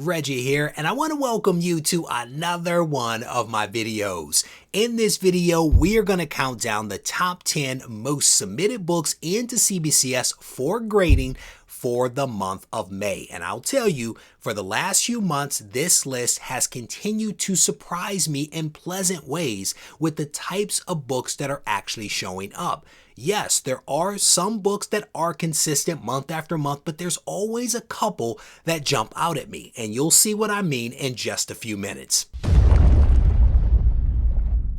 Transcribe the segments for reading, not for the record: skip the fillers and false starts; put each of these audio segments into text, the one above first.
Reggie here, and I want to welcome you to another one of my videos. In this video, we are going to count down the top 10 most submitted books into CBCS for grading for the month of May. And I'll tell you, for the last few months, this list has continued to surprise me in pleasant ways with the types of books that are actually showing up. Yes, there are some books that are consistent month after month, but there's always a couple that jump out at me, and you'll see what I mean in just a few minutes.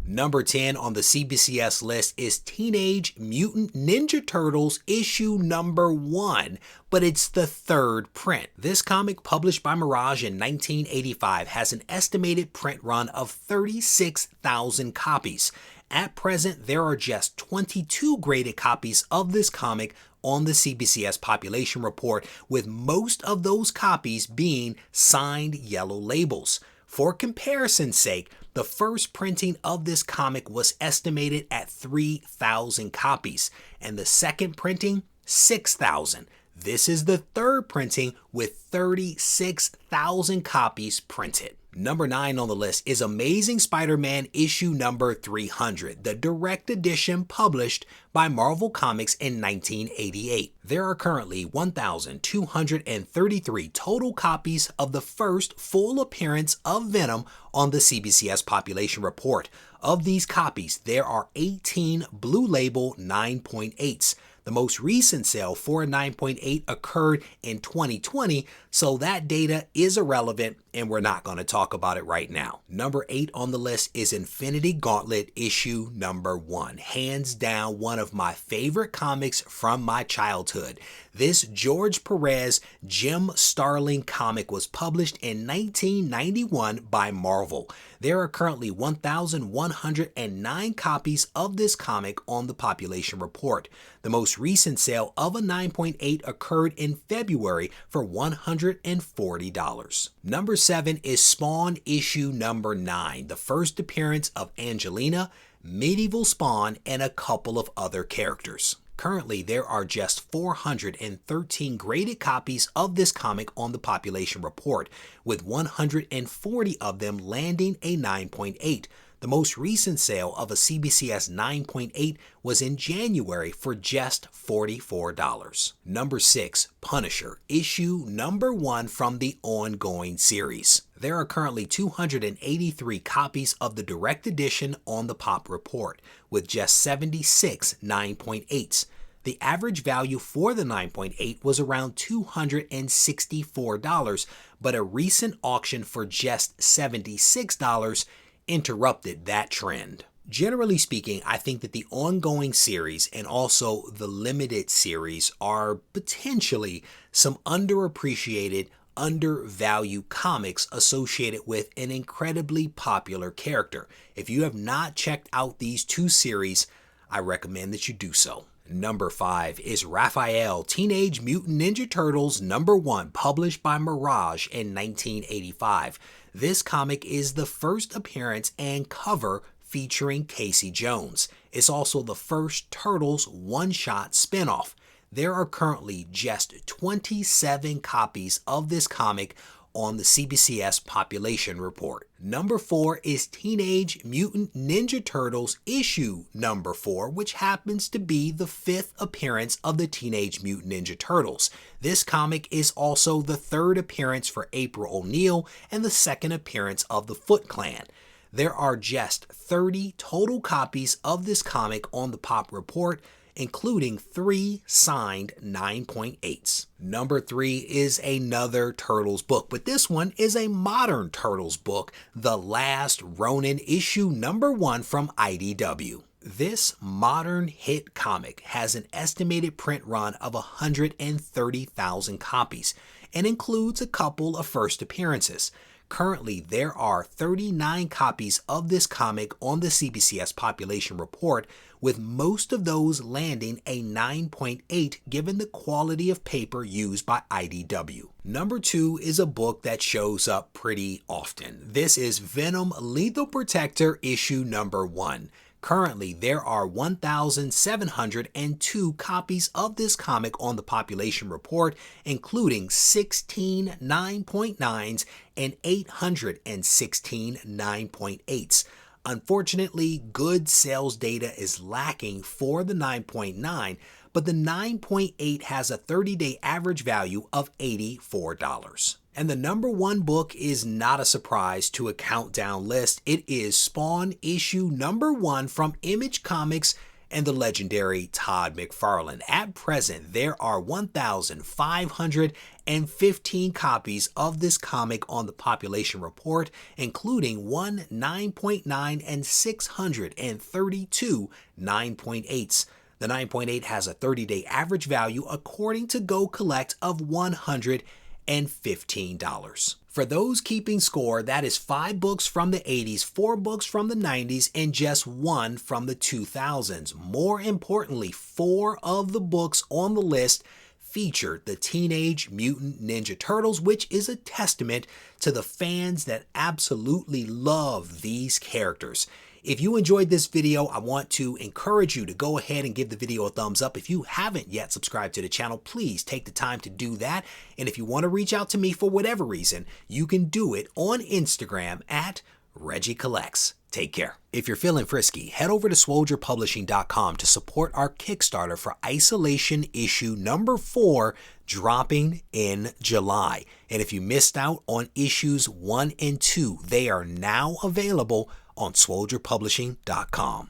Number 10 on the CBCS list is Teenage Mutant Ninja Turtles issue number 1, but it's the third print. This comic, published by Mirage in 1985, has an estimated print run of 36,000 copies. At present, there are just 22 graded copies of this comic on the CBCS population report, with most of those copies being signed yellow labels. For comparison's sake, the first printing of this comic was estimated at 3,000 copies, and the second printing, 6,000. This is the third printing with 36,000 copies printed. Number 9 on the list is Amazing Spider-Man issue number 300, the direct edition published by Marvel Comics in 1988. There are currently 1,233 total copies of the first full appearance of Venom on the CBCS population report. Of these copies, there are 18 Blue Label 9.8s. The most recent sale for a 9.8 occurred in 2020, so that data is irrelevant and we're not going to talk about it right now. Number 8 on the list is Infinity Gauntlet issue number 1. Hands down one of my favorite comics from my childhood. This George Perez Jim Starlin comic was published in 1991 by Marvel. There are currently 1,109 copies of this comic on the population report. The most recent sale of a 9.8 occurred in February for $140. Number 7 is Spawn issue number 9, the first appearance of Angelina, Medieval Spawn, and a couple of other characters. Currently, there are just 413 graded copies of this comic on the population report, with 140 of them landing a 9.8. The most recent sale of a CBCS 9.8 was in January for just $44. Number 6, Punisher, issue number 1 from the ongoing series. There are currently 283 copies of the direct edition on the Pop report, with just 76 9.8s. The average value for the 9.8 was around $264, but a recent auction for just $76 interrupted that trend. Generally speaking, I think that the ongoing series and also the limited series are potentially some underappreciated, undervalued comics associated with an incredibly popular character. If you have not checked out these two series, I recommend that you do so. Number 5 is Raphael, Teenage Mutant Ninja Turtles number 1, published by Mirage in 1985. This comic is the first appearance and cover featuring Casey Jones. It's also the first Turtles one-shot spinoff. There are currently just 27 copies of this comic on the CBCS population report. Number 4 is Teenage Mutant Ninja Turtles issue number 4, which happens to be the 5th appearance of the Teenage Mutant Ninja Turtles. This comic is also the 3rd appearance for April O'Neil and the 2nd appearance of the Foot Clan. There are just 30 total copies of this comic on the Pop report, including 3 signed 9.8s. Number 3 is another Turtles book, but this one is a modern Turtles book, The Last Ronin issue number 1 from IDW. This modern hit comic has an estimated print run of 130,000 copies and includes a couple of first appearances. Currently, there are 39 copies of this comic on the CBCS population report, with most of those landing a 9.8 given the quality of paper used by IDW. Number 2 is a book that shows up pretty often. This is Venom Lethal Protector issue number 1. Currently, there are 1,702 copies of this comic on the population report, including 16 9.9s and 816 9.8s. Unfortunately, good sales data is lacking for the 9.9, but the 9.8 has a 30-day average value of $84. And the number one book is not a surprise to a countdown list. It is Spawn issue number 1 from Image Comics and the legendary Todd McFarlane. At present, there are 1,515 copies of this comic on the population report, including 1 9.9 and 632 9.8s. The 9.8 has a 30-day average value, according to Go Collect, of $115. For those keeping score, that is 5 books from the 80s, 4 books from the 90s, and just 1 from the 2000s. More importantly, 4 of the books on the list feature the Teenage Mutant Ninja Turtles, which is a testament to the fans that absolutely love these characters. If you enjoyed this video, I want to encourage you to go ahead and give the video a thumbs up. If you haven't yet subscribed to the channel, please take the time to do that. And if you want to reach out to me for whatever reason, you can do it on Instagram at Regie Collects. Take care. If you're feeling frisky, head over to SWOLDIERpublishing.com to support our Kickstarter for Isolation issue number 4, dropping in July. And if you missed out on issues 1 and 2, they are now available on SWOLDIERpublishing.com.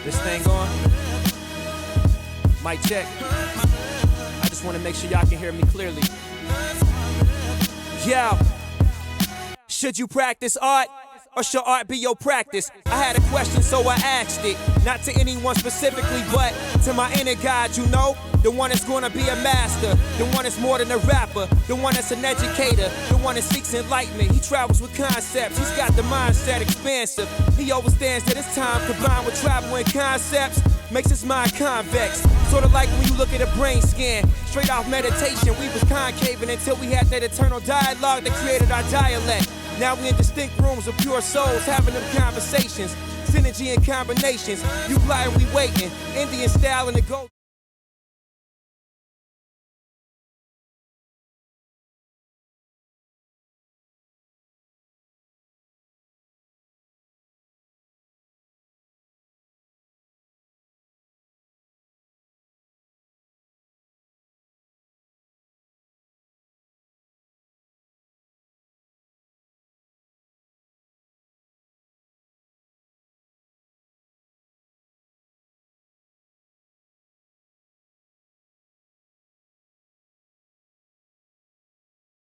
This thing on? Mic check. I just want to make sure y'all can hear me clearly. Yo. Should you practice art, or should art be your practice? I had a question, so I asked it. Not to anyone specifically, but to my inner God, you know? The one that's gonna be a master, the one that's more than a rapper, the one that's an educator, the one that seeks enlightenment. He travels with concepts, he's got the mindset expansive. He understands that his time combined with travel and concepts makes his mind convex. Sort of like when you look at a brain scan, straight off meditation, we was concaving until we had that eternal dialogue that created our dialect. Now we in distinct rooms of pure souls having them conversations, synergy and combinations. You fly and we waiting, Indian style in the gold.